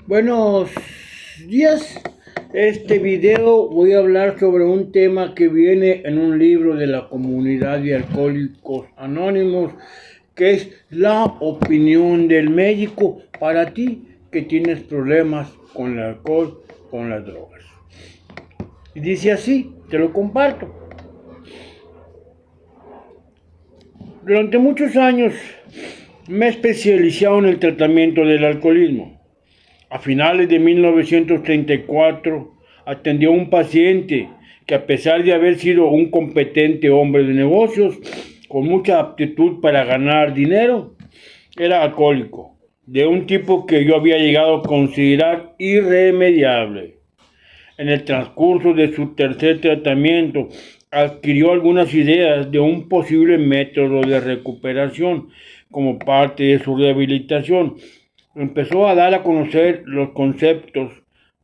Buenos días. Este video voy a hablar sobre un tema que viene en un libro de la comunidad de Alcohólicos Anónimos, que es la opinión del médico para ti que tienes problemas con el alcohol, con las drogas. Y dice así, te lo comparto. Durante muchos años me he especializado en el tratamiento del alcoholismo. A finales de 1934 atendió a un paciente que, a pesar de haber sido un competente hombre de negocios con mucha aptitud para ganar dinero, era alcohólico, de un tipo que yo había llegado a considerar irremediable. En el transcurso de su tercer tratamiento, adquirió algunas ideas de un posible método de recuperación como parte de su rehabilitación. Empezó a dar a conocer los conceptos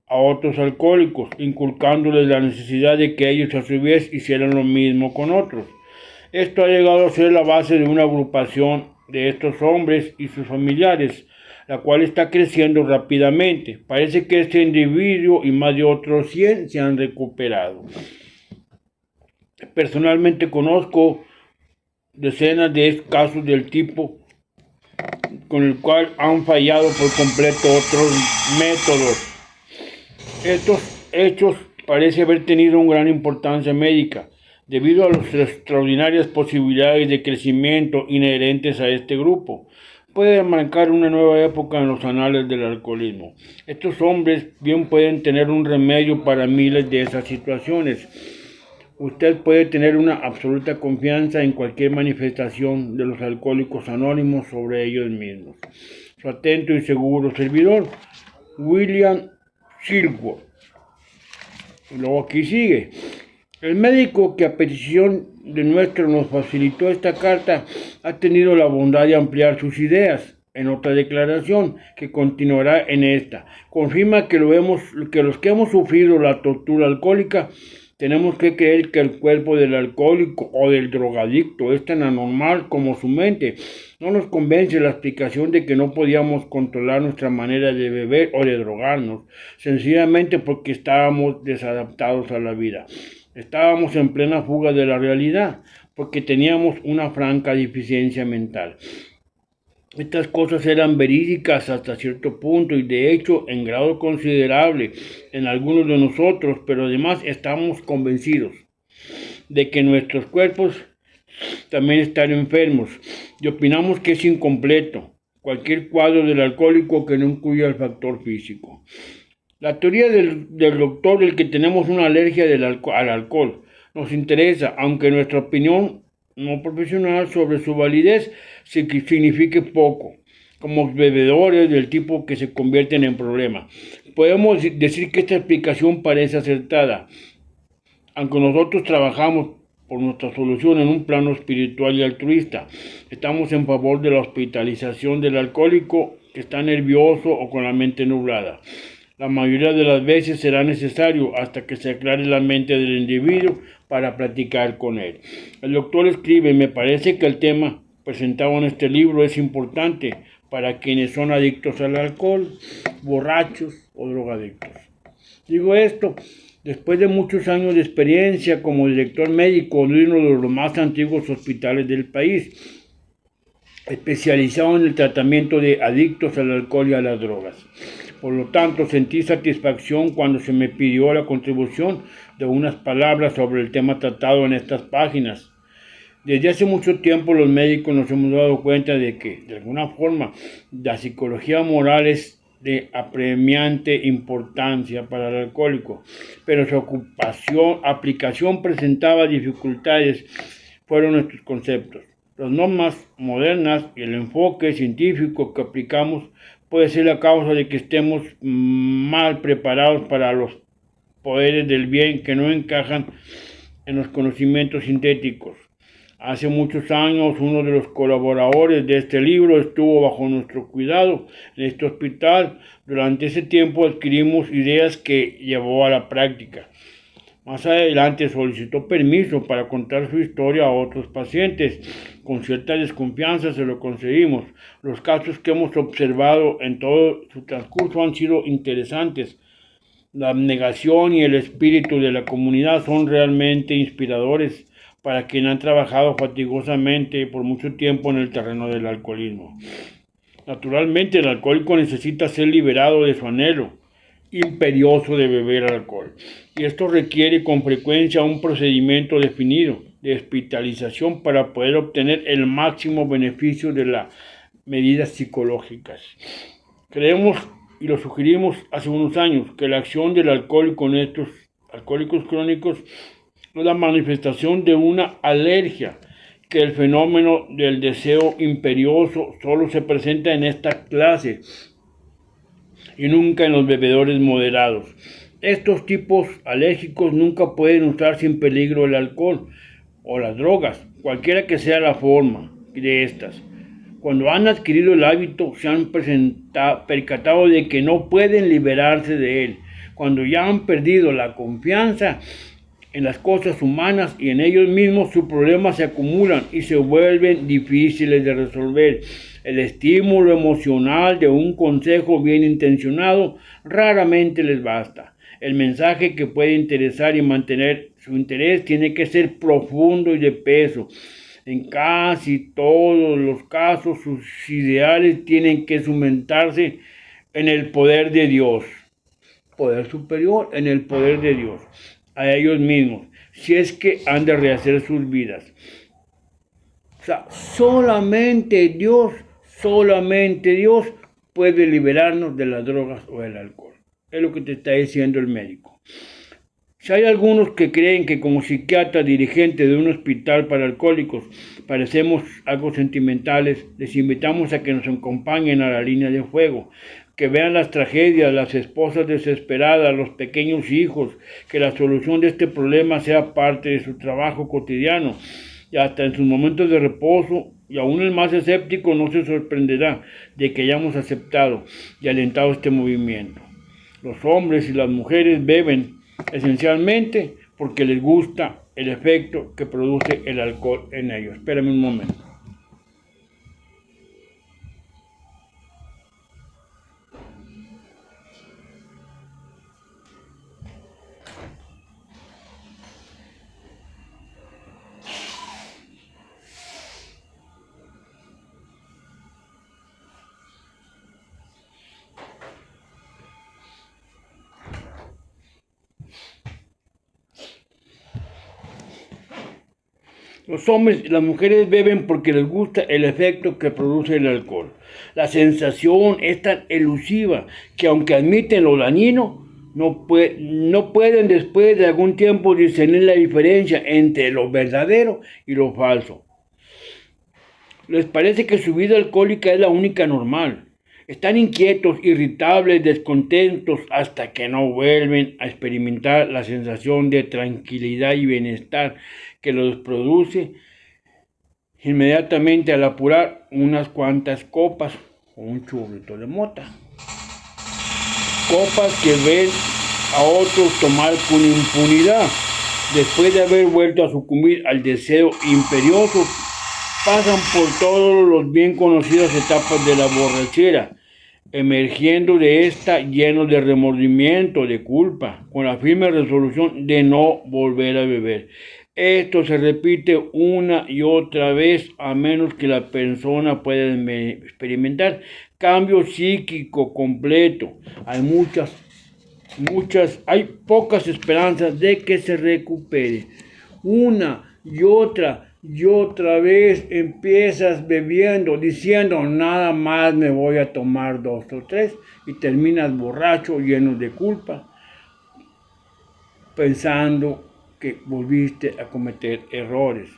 a otros alcohólicos, inculcándoles la necesidad de que ellos a su vez hicieran lo mismo con otros. Esto ha llegado a ser la base de una agrupación de estos hombres y sus familiares, la cual está creciendo rápidamente. Parece que este individuo y más de otros 100 se han recuperado. Personalmente conozco decenas de casos del tipo con el cual han fallado por completo otros métodos. Estos hechos parecen haber tenido una gran importancia médica, debido a las extraordinarias posibilidades de crecimiento inherentes a este grupo. Puede marcar una nueva época en los anales del alcoholismo. Estos hombres bien pueden tener un remedio para miles de esas situaciones. Usted puede tener una absoluta confianza en cualquier manifestación de los alcohólicos anónimos sobre ellos mismos. Su atento y seguro servidor, William Silkworth. Luego aquí sigue. El médico que a petición de nuestro nos facilitó esta carta ha tenido la bondad de ampliar sus ideas en otra declaración que continuará en esta. Confirma que los que hemos sufrido la tortura alcohólica tenemos que creer que el cuerpo del alcohólico o del drogadicto es tan anormal como su mente. No nos convence la explicación de que no podíamos controlar nuestra manera de beber o de drogarnos, sencillamente porque estábamos desadaptados a la vida. Estábamos en plena fuga de la realidad, porque teníamos una franca deficiencia mental. Estas cosas eran verídicas hasta cierto punto y de hecho en grado considerable en algunos de nosotros, pero además estamos convencidos de que nuestros cuerpos también están enfermos y opinamos que es incompleto cualquier cuadro del alcohólico que no incluya el factor físico. La teoría del doctor del que tenemos una alergia al alcohol nos interesa, aunque nuestra opinión no profesional sobre su validez signifique poco, como bebedores del tipo que se convierten en problema. Podemos decir que esta explicación parece acertada, aunque nosotros trabajamos por nuestra solución en un plano espiritual y altruista. Estamos en favor de la hospitalización del alcohólico que está nervioso o con la mente nublada. La mayoría de las veces será necesario hasta que se aclare la mente del individuo para platicar con él. El doctor escribe, me parece que el tema presentado en este libro es importante para quienes son adictos al alcohol, borrachos o drogadictos. Digo esto después de muchos años de experiencia como director médico de uno de los más antiguos hospitales del país, especializado en el tratamiento de adictos al alcohol y a las drogas. Por lo tanto, sentí satisfacción cuando se me pidió la contribución de unas palabras sobre el tema tratado en estas páginas. Desde hace mucho tiempo los médicos nos hemos dado cuenta de que, de alguna forma, la psicología moral es de apremiante importancia para el alcohólico, pero su aplicación presentaba dificultades. Fueron nuestros conceptos. Las normas modernas y el enfoque científico que aplicamos puede ser la causa de que estemos mal preparados para los poderes del bien que no encajan en los conocimientos sintéticos. Hace muchos años, uno de los colaboradores de este libro estuvo bajo nuestro cuidado en este hospital. Durante ese tiempo adquirimos ideas que llevó a la práctica. Más adelante solicitó permiso para contar su historia a otros pacientes. Con cierta desconfianza se lo concedimos. Los casos que hemos observado en todo su transcurso han sido interesantes. La abnegación y el espíritu de la comunidad son realmente inspiradores para quienes han trabajado fatigosamente por mucho tiempo en el terreno del alcoholismo. Naturalmente, el alcohólico necesita ser liberado de su anhelo imperioso de beber alcohol, y esto requiere con frecuencia un procedimiento definido de hospitalización para poder obtener el máximo beneficio de las medidas psicológicas. Creemos y lo sugerimos hace unos años que la acción del alcohólico en estos alcohólicos crónicos es la manifestación de una alergia, que el fenómeno del deseo imperioso solo se presenta en esta clase y nunca en los bebedores moderados. Estos tipos alérgicos nunca pueden usar sin peligro el alcohol o las drogas, cualquiera que sea la forma de estas. Cuando han adquirido el hábito, se han percatado de que no pueden liberarse de él. Cuando ya han perdido la confianza en las cosas humanas y en ellos mismos, sus problemas se acumulan y se vuelven difíciles de resolver. El estímulo emocional de un consejo bien intencionado raramente les basta. El mensaje que puede interesar y mantener su interés tiene que ser profundo y de peso. En casi todos los casos, sus ideales tienen que sustentarse en el poder de Dios. Poder superior en el poder de Dios. A ellos mismos, si es que han de rehacer sus vidas. O sea, solamente Dios puede liberarnos de las drogas o del alcohol. Es lo que te está diciendo el médico. Si hay algunos que creen que como psiquiatra dirigente de un hospital para alcohólicos parecemos algo sentimentales, les invitamos a que nos acompañen a la línea de fuego, que vean las tragedias, las esposas desesperadas, los pequeños hijos, que la solución de este problema sea parte de su trabajo cotidiano y hasta en sus momentos de reposo. Y aún el más escéptico no se sorprenderá de que hayamos aceptado y alentado este movimiento. Los hombres y las mujeres beben esencialmente porque les gusta el efecto que produce el alcohol en ellos. Espérame un momento. Los hombres y las mujeres beben porque les gusta el efecto que produce el alcohol. La sensación es tan elusiva que aunque admiten lo dañino, no pueden después de algún tiempo discernir la diferencia entre lo verdadero y lo falso. Les parece que su vida alcohólica es la única normal. Están inquietos, irritables, descontentos hasta que no vuelven a experimentar la sensación de tranquilidad y bienestar que los produce inmediatamente al apurar unas cuantas copas o un churrito de mota. Copas que ven a otros tomar con impunidad. Después de haber vuelto a sucumbir al deseo imperioso, pasan por todas las bien conocidas etapas de la borrachera, emergiendo de esta llenos de remordimiento, de culpa, con la firme resolución de no volver a beber. Esto se repite una y otra vez, a menos que la persona pueda experimentar cambio psíquico completo. Hay pocas esperanzas de que se recupere. Una y otra vez empiezas bebiendo, diciendo nada más me voy a tomar 2 o 3 y terminas borracho, lleno de culpa, pensando que volviste a cometer errores.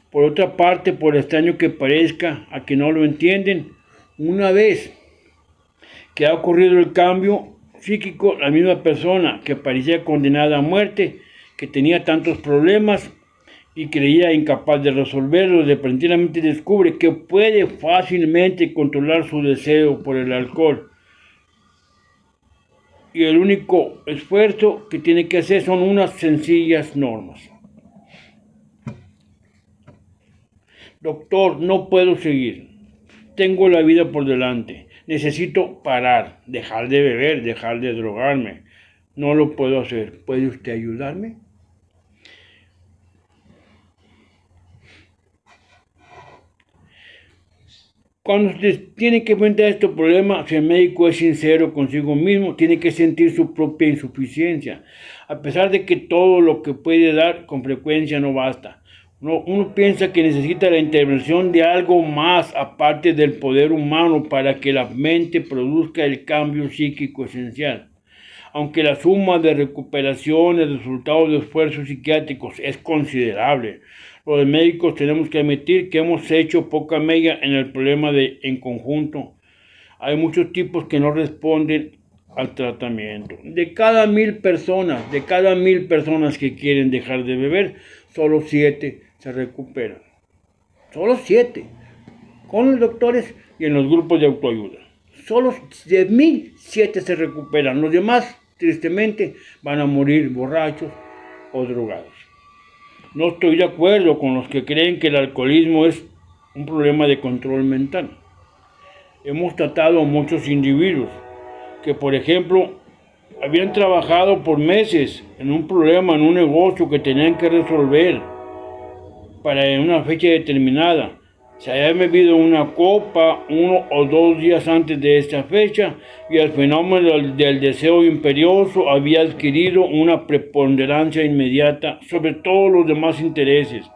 Por otra parte, por extraño que parezca a que no lo entienden, una vez que ha ocurrido el cambio psíquico, la misma persona que parecía condenada a muerte, que tenía tantos problemas y creía incapaz de resolverlos, repentinamente descubre que puede fácilmente controlar su deseo por el alcohol. y el único esfuerzo que tiene que hacer son unas sencillas normas. Doctor, no puedo seguir. Tengo la vida por delante. Necesito parar, dejar de beber, dejar de drogarme. No lo puedo hacer. ¿Puede usted ayudarme? Cuando se tiene que enfrentar este problema, si el médico es sincero consigo mismo, tiene que sentir su propia insuficiencia, a pesar de que todo lo que puede dar con frecuencia no basta. Uno piensa que necesita la intervención de algo más aparte del poder humano para que la mente produzca el cambio psíquico esencial. Aunque la suma de recuperaciones, resultados de esfuerzos psiquiátricos es considerable, los médicos tenemos que admitir que hemos hecho poca mella en el problema en conjunto. Hay muchos tipos que no responden al tratamiento. De cada 1,000 personas que quieren dejar de beber, solo 7 se recuperan. Solo 7. Con los doctores y en los grupos de autoayuda. Solo de 1,000, 7 se recuperan. Los demás, tristemente, van a morir borrachos o drogados. No estoy de acuerdo con los que creen que el alcoholismo es un problema de control mental. Hemos tratado a muchos individuos que, por ejemplo, habían trabajado por meses en un problema, en un negocio que tenían que resolver para una fecha determinada. Se habían bebido una copa 1 o 2 días antes de esta fecha y el fenómeno del deseo imperioso había adquirido una preponderancia inmediata sobre todos los demás intereses.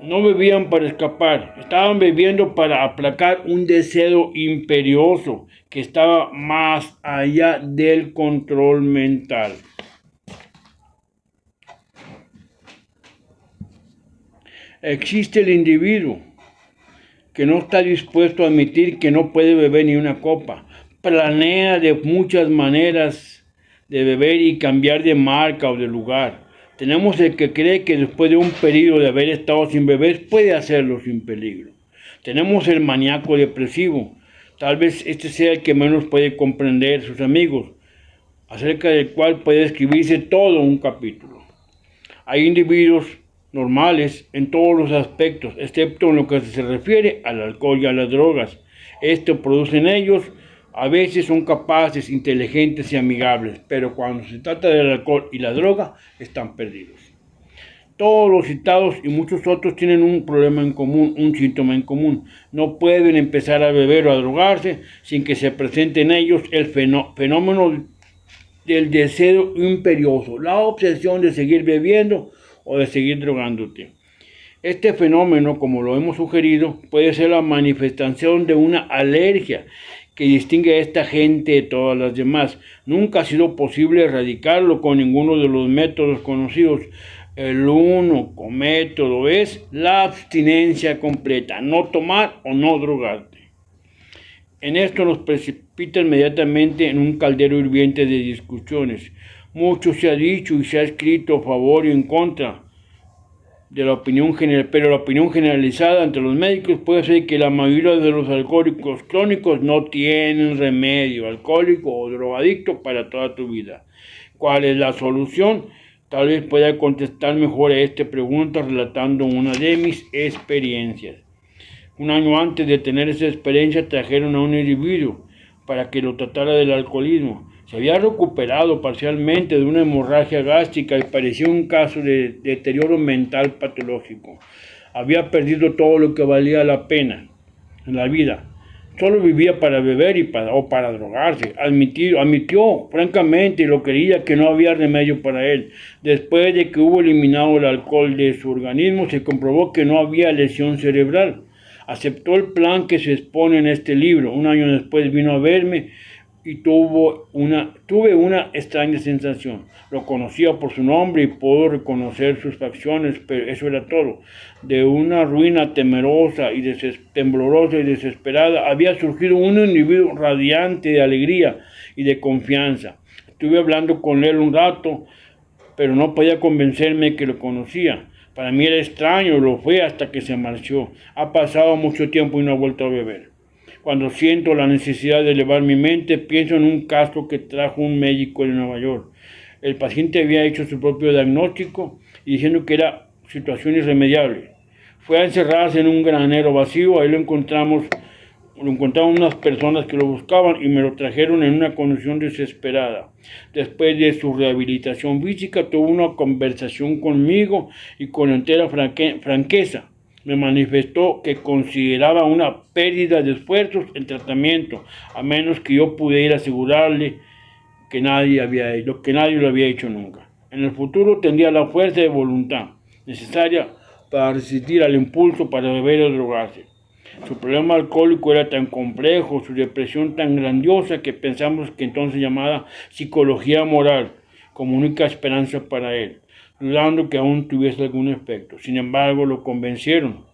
No bebían para escapar, estaban bebiendo para aplacar un deseo imperioso que estaba más allá del control mental. Existe el individuo que no está dispuesto a admitir que no puede beber ni una copa. Planea de muchas maneras de beber y cambiar de marca o de lugar. Tenemos el que cree que después de un periodo de haber estado sin beber puede hacerlo sin peligro. Tenemos el maníaco depresivo. Tal vez este sea el que menos puede comprender sus amigos, acerca del cual puede escribirse todo un capítulo. Hay individuos normales en todos los aspectos, excepto en lo que se refiere al alcohol y a las drogas. Esto produce en ellos, a veces son capaces, inteligentes y amigables, pero cuando se trata del alcohol y la droga, están perdidos. Todos los citados y muchos otros tienen un problema en común, un síntoma en común. No pueden empezar a beber o a drogarse sin que se presente en ellos el fenómeno del deseo imperioso, la obsesión de seguir bebiendo o de seguir drogándote. Este fenómeno, como lo hemos sugerido, puede ser la manifestación de una alergia que distingue a esta gente de todas las demás. Nunca ha sido posible erradicarlo con ninguno de los métodos conocidos. El único método es la abstinencia completa, no tomar o no drogarte. En esto nos precipita inmediatamente en un caldero hirviente de discusiones. Mucho se ha dicho y se ha escrito a favor y en contra de la opinión general, pero la opinión generalizada entre los médicos puede ser que la mayoría de los alcohólicos crónicos no tienen remedio alcohólico o drogadicto para toda tu vida. ¿Cuál es la solución? Tal vez pueda contestar mejor a esta pregunta relatando una de mis experiencias. Un año antes de tener esa experiencia trajeron a un individuo para que lo tratara del alcoholismo. Se había recuperado parcialmente de una hemorragia gástrica y parecía un caso de deterioro mental patológico. Había perdido todo lo que valía la pena en la vida. Solo vivía para beber o para drogarse. Admitió francamente y lo quería que no había remedio para él. Después de que hubo eliminado el alcohol de su organismo, se comprobó que no había lesión cerebral. Aceptó el plan que se expone en este libro. Un año después vino a verme y tuve una extraña sensación. Lo conocía por su nombre y puedo reconocer sus facciones, pero eso era todo. De una ruina temblorosa y desesperada había surgido un individuo radiante de alegría y de confianza. Estuve hablando con él un rato, pero no podía convencerme que lo conocía. Para mí era extraño, lo fue hasta que se marchó. Ha pasado mucho tiempo y no ha vuelto a beber. Cuando siento la necesidad de elevar mi mente, pienso en un caso que trajo un médico de Nueva York. El paciente había hecho su propio diagnóstico y diciendo que era situación irremediable. Fue a encerrarse en un granero vacío, ahí lo encontraron unas personas que lo buscaban y me lo trajeron en una condición desesperada. Después de su rehabilitación física, tuvo una conversación conmigo y con entera franqueza. Me manifestó que consideraba una pérdida de esfuerzos en tratamiento, a menos que yo pudiera asegurarle que nadie lo había hecho nunca. En el futuro tendría la fuerza de voluntad necesaria para resistir al impulso para beber o drogarse. Su problema alcohólico era tan complejo, su depresión tan grandiosa, que pensamos que entonces llamada psicología moral como única esperanza para él, dudando que aún tuviese algún efecto. Sin embargo, lo convencieron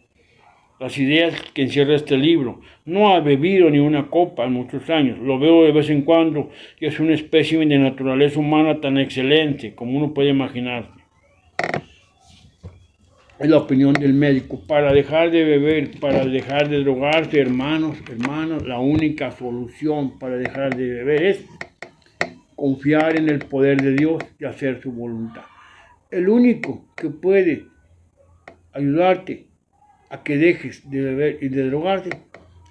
las ideas que encierra este libro. No ha bebido ni una copa en muchos años. Lo veo de vez en cuando y es una especie de naturaleza humana tan excelente como uno puede imaginarse. Es la opinión del médico. Para dejar de beber, para dejar de drogarse, hermanos, la única solución para dejar de beber es confiar en el poder de Dios y hacer su voluntad. El único que puede ayudarte a que dejes de beber y de drogarte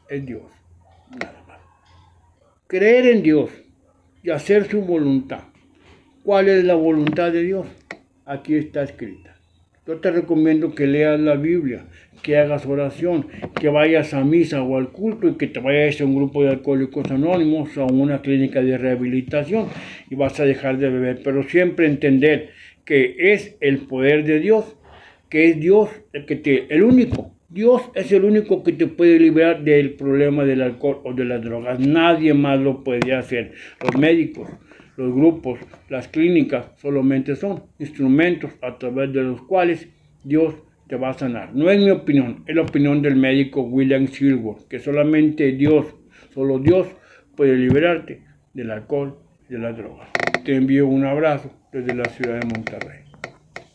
es Dios, nada más. Creer en Dios y hacer su voluntad. ¿Cuál es la voluntad de Dios? Aquí está escrita. Yo te recomiendo que leas la Biblia, que hagas oración, que vayas a misa o al culto y que te vayas a un grupo de alcohólicos anónimos o a una clínica de rehabilitación y vas a dejar de beber. Pero siempre entender que es el poder de Dios, que es Dios el único. Dios es el único que te puede liberar del problema del alcohol o de las drogas. Nadie más lo puede hacer. Los médicos, los grupos, las clínicas solamente son instrumentos a través de los cuales Dios te va a sanar. No es mi opinión, es la opinión del médico William Silver, que solamente solo Dios puede liberarte del alcohol y de las drogas. Te envío un abrazo desde la ciudad de Monterrey.